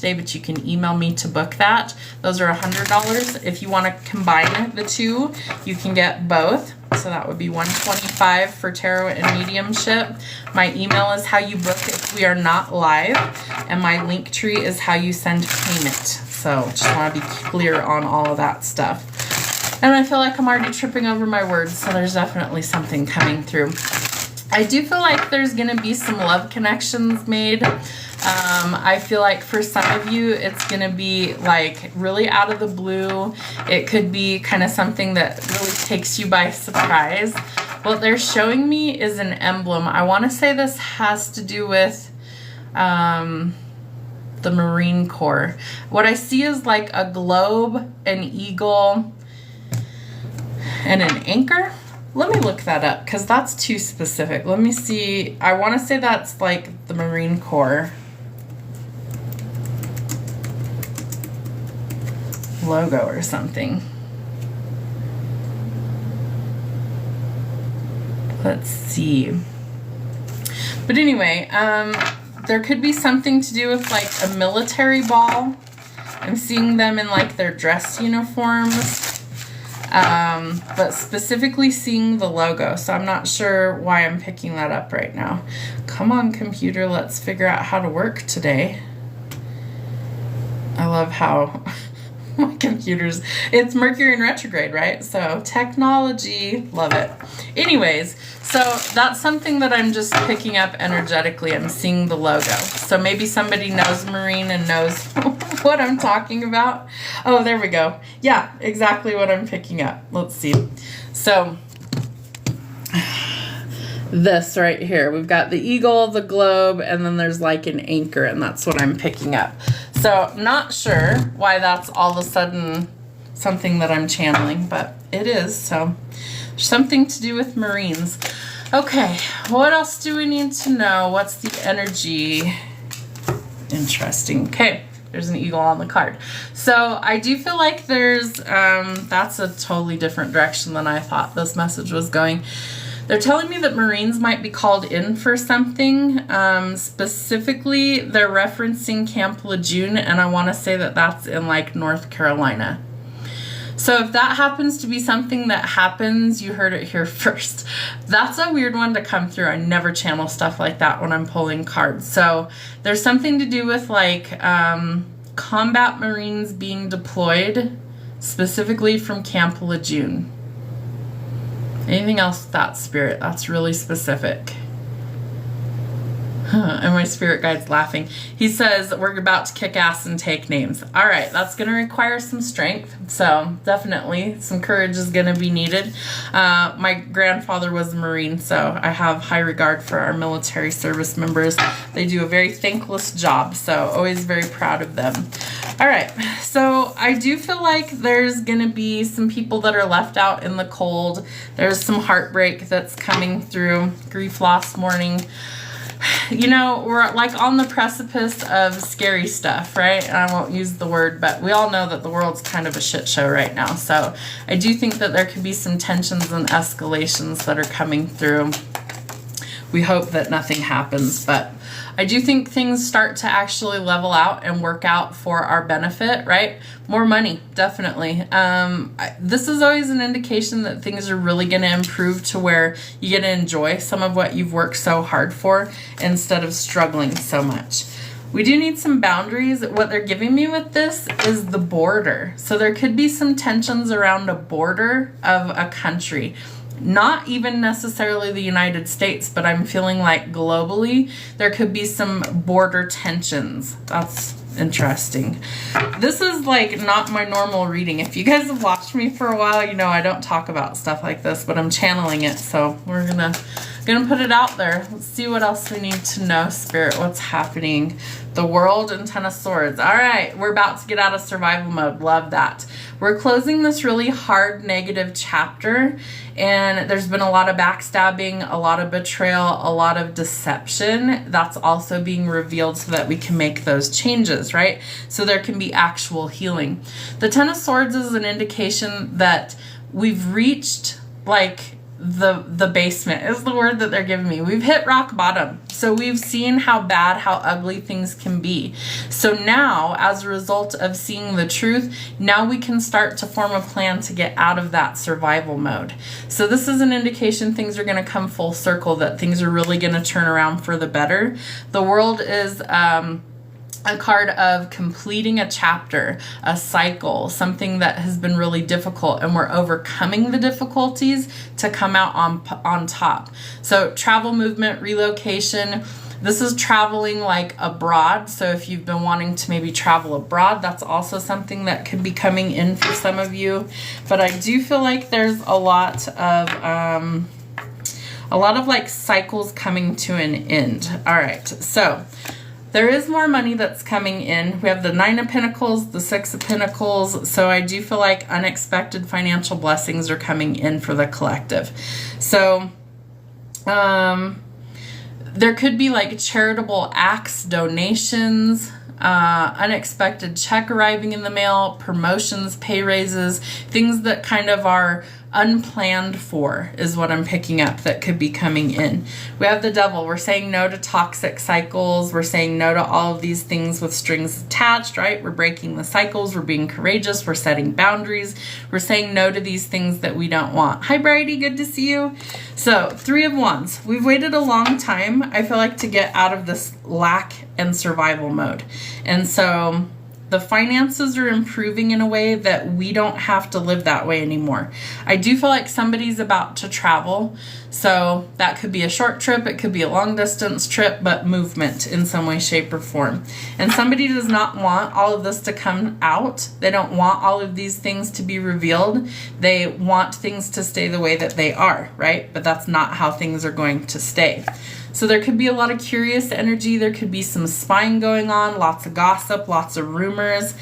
today, but you can email me to book that. Those are $100. If you want to combine the two, you can get both. So that would be $125 for tarot and mediumship. My email is how you book if we are not live, and my link tree is how you send payment. So just want to be clear on all of that stuff. And I feel like I'm already tripping over my words, so there's definitely something coming through. I do feel like there's going to be some love connections made. I feel like for some of you, it's going to be like really out of the blue. It could be kind of something that really takes you by surprise. What they're showing me is an emblem. I want to say this has to do with the Marine Corps. What I see is like a globe, an eagle, and an anchor. Let me look that up because that's too specific. Let me see. I want to say that's like the Marine Corps logo or something. Let's see. But anyway, there could be something to do with like a military ball. I'm seeing them in like their dress uniforms. But specifically seeing the logo. So I'm not sure why I'm picking that up right now. Come on, computer, let's figure out how to work today. I love how my computer's, it's Mercury in retrograde, right? So technology, love it. Anyways, so that's something that I'm just picking up energetically. I'm seeing the logo. So maybe somebody knows Marine and knows what I'm talking about. Oh, there we go. Yeah, exactly what I'm picking up. Let's see. So this right here, we've got the eagle, the globe, and then there's like an anchor, and that's what I'm picking up. So not sure why that's all of a sudden something that I'm channeling, but it is. So something to do with Marines. Okay, what else do we need to know? What's the energy? Interesting. Okay, there's an eagle on the card. So I do feel like there's, that's a totally different direction than I thought this message was going. They're telling me that Marines might be called in for something. Specifically, they're referencing Camp Lejeune, and I want to say that that's in like North Carolina. So if that happens to be something that happens, you heard it here first. That's a weird one to come through. I never channel stuff like that when I'm pulling cards. So there's something to do with like combat Marines being deployed, specifically from Camp Lejeune. Anything else with that, Spirit? That's really specific. And my spirit guide's laughing. He says, we're about to kick ass and take names. All right, that's going to require some strength. So definitely some courage is going to be needed. My grandfather was a Marine, so I have high regard for our military service members. They do a very thankless job, so always very proud of them. All right, so I do feel like there's going to be some people that are left out in the cold. There's some heartbreak that's coming through, grief, loss, mourning. You know, we're like on the precipice of scary stuff, right? And I won't use the word, but we all know that the world's kind of a shit show right now. So I do think that there could be some tensions and escalations that are coming through. We hope that nothing happens, but I do think things start to actually level out and work out for our benefit, right? More money, definitely. This is always an indication that things are really going to improve to where you get to enjoy some of what you've worked so hard for instead of struggling so much. We do need some boundaries. What they're giving me with this is the border. So there could be some tensions around a border of a country. Not even necessarily the United States, but I'm feeling like globally there could be some border tensions. That's interesting. This is like not my normal reading. If you guys have watched me for a while, you know I don't talk about stuff like this, but I'm channeling it, so we're gonna put it out there. Let's see what else we need to know, Spirit. What's happening? The World and Ten of Swords. All right, we're about to get out of survival mode. Love that. We're closing this really hard negative chapter, and there's been a lot of backstabbing, a lot of betrayal, a lot of deception. That's also being revealed so that we can make those changes, right? So there can be actual healing. The Ten of Swords is an indication that we've reached like the basement is the word that they're giving me. We've hit rock bottom. So we've seen how bad, how ugly things can be. So now, as a result of seeing the truth, now we can start to form a plan to get out of that survival mode. So this is an indication things are going to come full circle, that things are really going to turn around for the better. The world is a card of completing a chapter, a cycle, something that has been really difficult, and we're overcoming the difficulties to come out on top. So travel, movement, relocation. This is traveling like abroad. So if you've been wanting to maybe travel abroad, that's also something that could be coming in for some of you. But I do feel like there's a lot of like cycles coming to an end. All right, so there is more money that's coming in. We have the 9 of Pentacles, the 6 of Pentacles. So I do feel like unexpected financial blessings are coming in for the collective. So there could be like charitable acts, donations, unexpected check arriving in the mail, promotions, pay raises, things that kind of are unplanned for is what I'm picking up that could be coming in. We have the Devil. We're saying no to toxic cycles. We're saying no to all of these things with strings attached, right? We're breaking the cycles. We're being courageous. We're setting boundaries. We're saying no to these things that we don't want. Hi, Bridie. Good to see you. So 3 of Wands. We've waited a long time, I feel like, to get out of this lack and survival mode. And so the finances are improving in a way that we don't have to live that way anymore. I do feel like somebody's about to travel. So that could be a short trip. It could be a long distance trip, but movement in some way, shape, or form. And somebody does not want all of this to come out. They don't want all of these things to be revealed. They want things to stay the way that they are, right? But that's not how things are going to stay. So there could be a lot of curious energy. There could be some spying going on, lots of gossip, lots of rumors.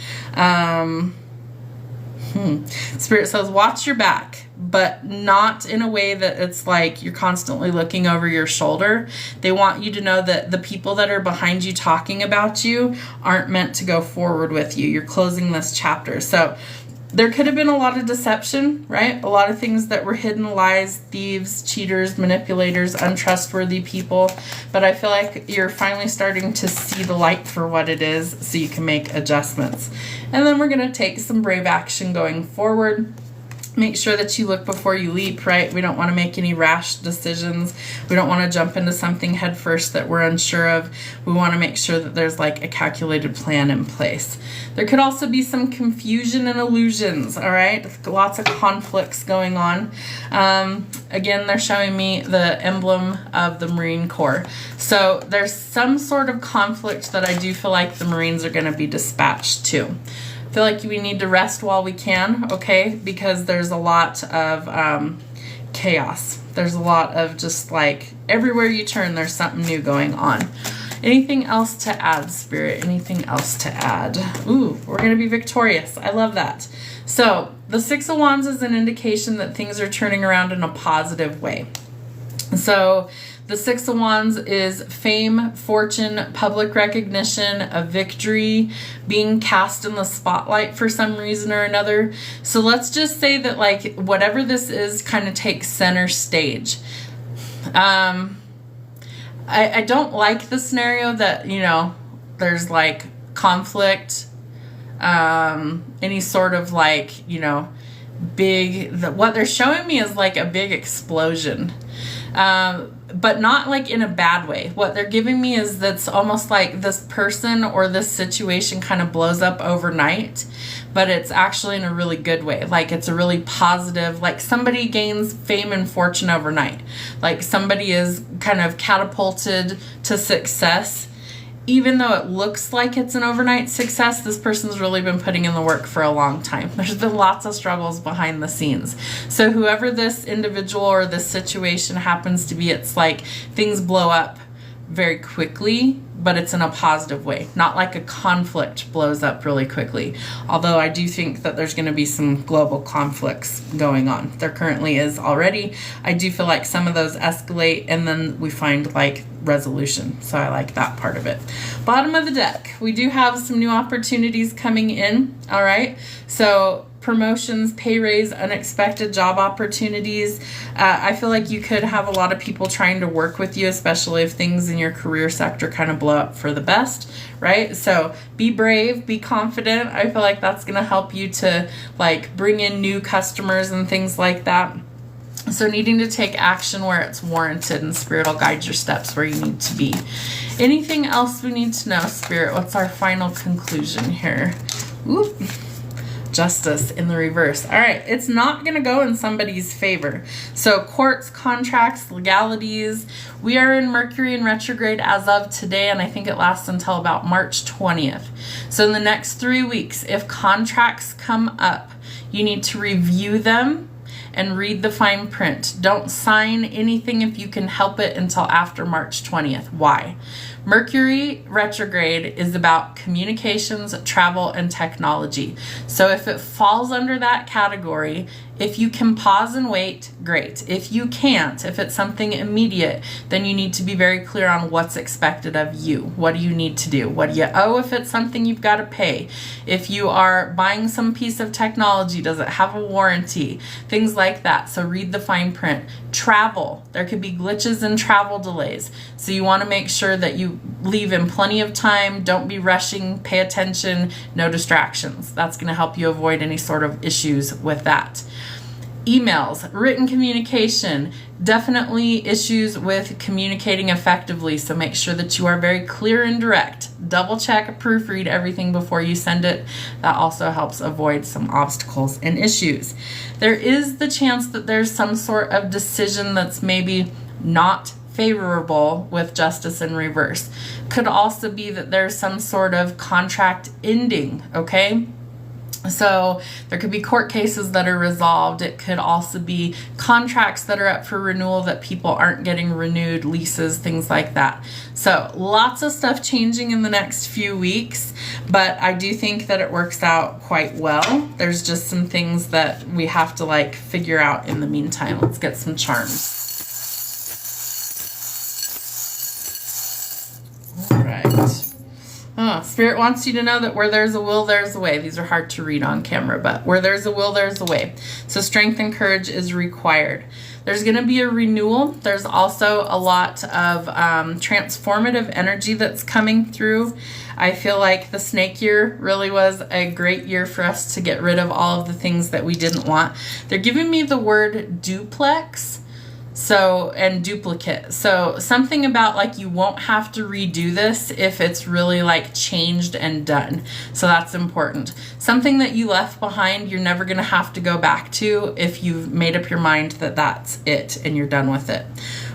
Spirit says, watch your back, but not in a way that it's like you're constantly looking over your shoulder. They want you to know that the people that are behind you talking about you aren't meant to go forward with you. You're closing this chapter. So there could have been a lot of deception, right? A lot of things that were hidden, lies, thieves, cheaters, manipulators, untrustworthy people. But I feel like you're finally starting to see the light for what it is, so you can make adjustments. And then we're going to take some brave action going forward. Make sure that you look before you leap, right? We don't want to make any rash decisions. We don't want to jump into something head first that we're unsure of. We want to make sure that there's like a calculated plan in place. There could also be some confusion and illusions, all right? Lots of conflicts going on. Again, they're showing me the emblem of the Marine Corps. So there's some sort of conflict that I do feel like the Marines are going to be dispatched to. I feel like we need to rest while we can, okay? Because there's a lot of chaos. There's a lot of just like everywhere you turn, there's something new going on. Anything else to add, Spirit? Anything else to add? Ooh, we're going to be victorious. I love that. So the 6 of Wands is an indication that things are turning around in a positive way. So the 6 of Wands is fame, fortune, public recognition, a victory, being cast in the spotlight for some reason or another. So let's just say that like whatever this is kind of takes center stage. I don't like the scenario that, you know, there's like conflict, any sort of like, you know, what they're showing me is like a big explosion. But not like in a bad way. What they're giving me is that's almost like this person or this situation kind of blows up overnight, but it's actually in a really good way. Like it's a really positive, like somebody gains fame and fortune overnight. Like somebody is kind of catapulted to success. Even though it looks like it's an overnight success, this person's really been putting in the work for a long time. There's been lots of struggles behind the scenes. So whoever this individual or this situation happens to be, it's like things blow up very quickly, but it's in a positive way. Not like a conflict blows up really quickly. Although I do think that there's going to be some global conflicts going on. There currently is already. I do feel like some of those escalate and then we find like resolution. So I like that part of it. Bottom of the deck, we do have some new opportunities coming in. All right. So promotions, pay raise, unexpected job opportunities. I feel like you could have a lot of people trying to work with you, especially if things in your career sector kind of blow up for the best, right? So be brave, be confident. I feel like that's going to help you to like bring in new customers and things like that. So needing to take action where it's warranted, and Spirit will guide your steps where you need to be. Anything else we need to know, Spirit? What's our final conclusion here? Oop. Justice in the reverse. All right, it's not going to go in somebody's favor. So courts, contracts, legalities. We are in Mercury in retrograde as of today, and I think it lasts until about March 20th. So in the next 3 weeks, if contracts come up, you need to review them and read the fine print. Don't sign anything if you can help it until after March 20th. Why? Mercury retrograde is about communications, travel, and technology. So if it falls under that category, if you can pause and wait, great. If you can't, if it's something immediate, then you need to be very clear on what's expected of you. What do you need to do? What do you owe if it's something you've got to pay? If you are buying some piece of technology, does it have a warranty? Things like that. So read the fine print. Travel. There could be glitches and travel delays. So you want to make sure that you leave in plenty of time. Don't be rushing. Pay attention. No distractions. That's going to help you avoid any sort of issues with that. Emails, written communication, definitely issues with communicating effectively. So make sure that you are very clear and direct. Double check, proofread everything before you send it. That also helps avoid some obstacles and issues. There is the chance that there's some sort of decision that's maybe not favorable with justice in reverse. Could also be that there's some sort of contract ending, okay? So there could be court cases that are resolved. It could also be contracts that are up for renewal that people aren't getting renewed, leases, things like that. So lots of stuff changing in the next few weeks, but I do think that it works out quite well. There's just some things that we have to like figure out in the meantime. Let's get some charms. All right. Spirit wants you to know that where there's a will, there's a way. These are hard to read on camera, but where there's a will, there's a way. So strength and courage is required. There's going to be a renewal. There's also a lot of transformative energy that's coming through. I feel like the snake year really was a great year for us to get rid of all of the things that we didn't want. They're giving me the word duplex. So, and duplicate. So something about like you won't have to redo this if it's really like changed and done. So that's important. Something that you left behind, you're never going to have to go back to if you've made up your mind that that's it and you're done with it.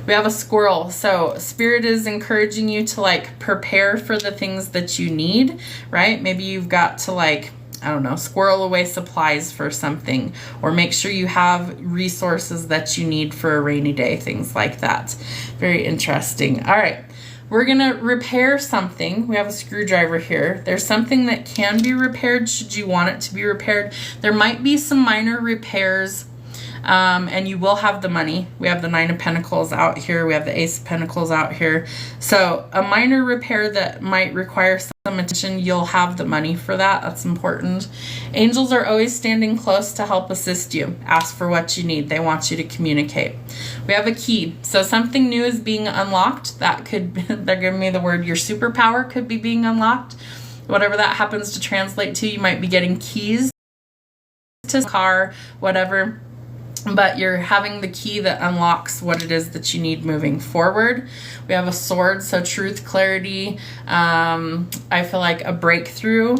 We have a squirrel. So Spirit is encouraging you to like prepare for the things that you need, right? Maybe you've got to like, I don't know, squirrel away supplies for something, or make sure you have resources that you need for a rainy day, things like that. Very interesting. All right, we're going to repair something. We have a screwdriver here. There's something that can be repaired should you want it to be repaired. There might be some minor repairs, and you will have the money. We have the Nine of Pentacles out here. We have the Ace of Pentacles out here. So a minor repair that might require some attention, you'll have the money for that. That's important. Angels are always standing close to help assist you. Ask for what you need. They want you to communicate. We have a key. So something new is being unlocked. That could, they're giving me the word your superpower could be being unlocked. Whatever that happens to translate to, you might be getting keys to a car, whatever. But you're having the key that unlocks what it is that you need moving forward. We have a sword, so truth, clarity. I feel like a breakthrough,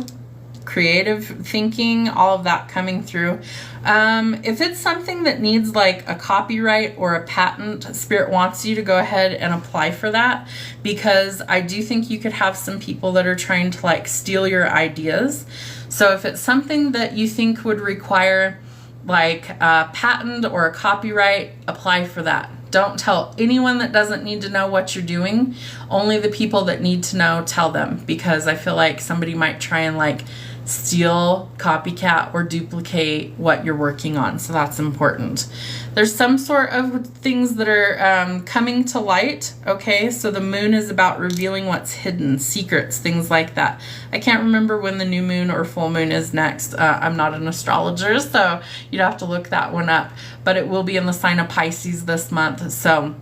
creative thinking, all of that coming through. If it's something that needs like a copyright or a patent, Spirit wants you to go ahead and apply for that, because I do think you could have some people that are trying to like steal your ideas. So if it's something that you think would require like a patent or a copyright, apply for that. Don't tell anyone that doesn't need to know what you're doing. Only the people that need to know, tell them, because I feel like somebody might try and like steal, copycat, or duplicate what you're working on. So that's important. There's some sort of things that are coming to light, okay? So the moon is about revealing what's hidden, secrets, things like that. I can't remember when the new moon or full moon is next. I'm not an astrologer, so you'd have to look that one up. But it will be in the sign of Pisces this month. So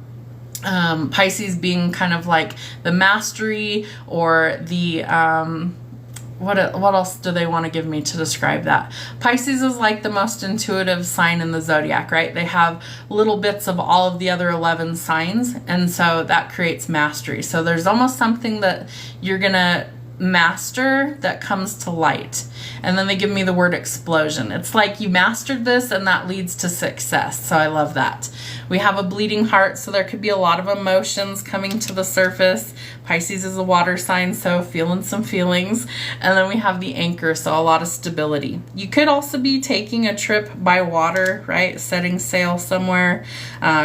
Pisces being kind of like the mastery or the... what else do they want to give me to describe that? Pisces is like the most intuitive sign in the zodiac, right? They have little bits of all of the other 11 signs, and so that creates mastery. So there's almost something that you're going to master that comes to light. And then they give me the word explosion. It's like you mastered this and that leads to success. So I love that. We have a bleeding heart, so there could be a lot of emotions coming to the surface. Pisces is a water sign, so feeling some feelings. And then we have the anchor, so a lot of stability. You could also be taking a trip by water, right? Setting sail somewhere.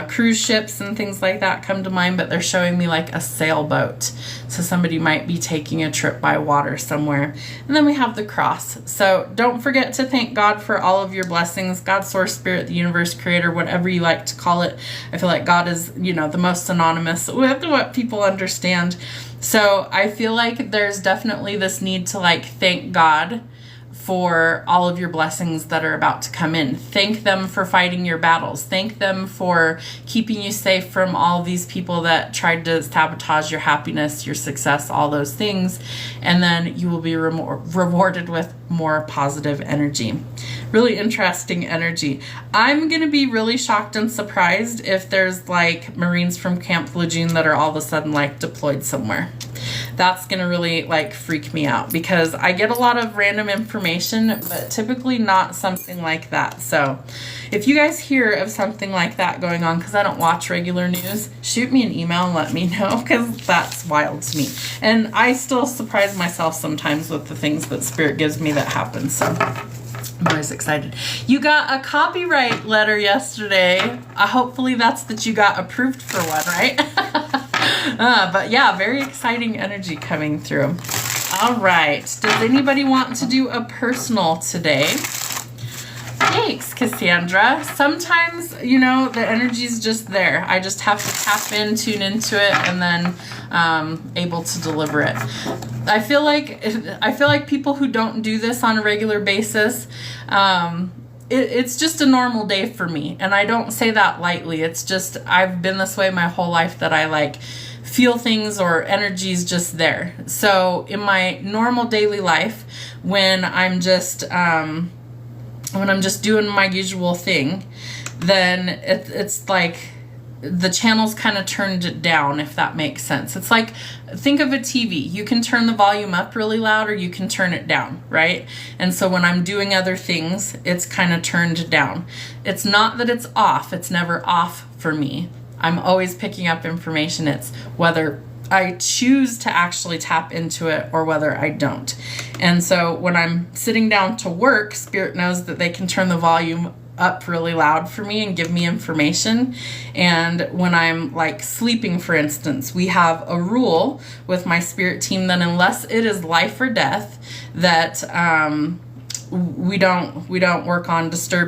Cruise ships and things like that come to mind, but they're showing me like a sailboat. So somebody might be taking a trip by water somewhere. And then we have the cross. So don't forget to thank God for all of your blessings. God, source, spirit, the universe, creator, whatever you like to call it. I feel like God is, the most synonymous with what people understand. So I feel like there's definitely this need to thank God for all of your blessings that are about to come in. Thank them for fighting your battles. Thank them for keeping you safe from all these people that tried to sabotage your happiness, your success, all those things. And then you will be rewarded with more positive energy. Really interesting energy. I'm going to be really shocked and surprised if there's Marines from Camp Lejeune that are all of a sudden deployed somewhere. That's going to really freak me out because I get a lot of random information, but typically not something like that. So if you guys hear of something like that going on, because I don't watch regular news, shoot me an email and let me know, because that's wild to me. And I still surprise myself sometimes with the things that Spirit gives me that happen. So I'm always excited. You got a copyright letter yesterday. Hopefully that's that you got approved for one, right? But yeah, very exciting energy coming through. All right. Does anybody want to do a personal today? Thanks, Cassandra. Sometimes, the energy's just there. I just have to tap in, tune into it, and then able to deliver it. I feel like people who don't do this on a regular basis, it's just a normal day for me. And I don't say that lightly. It's just, I've been this way my whole life that I feel things or energy's just there. So in my normal daily life, when I'm just doing my usual thing, then it's like the channel's kind of turned it down, if that makes sense. It's like, think of a TV. You can turn the volume up really loud or you can turn it down, right? And so when I'm doing other things, it's kind of turned down. It's not that it's off. It's never off for me. I'm always picking up information. It's whether I choose to actually tap into it or whether I don't. And so when I'm sitting down to work, Spirit knows that they can turn the volume up really loud for me and give me information. And when I'm sleeping, for instance, we have a rule with my spirit team that unless it is life or death, that we don't work on disturbing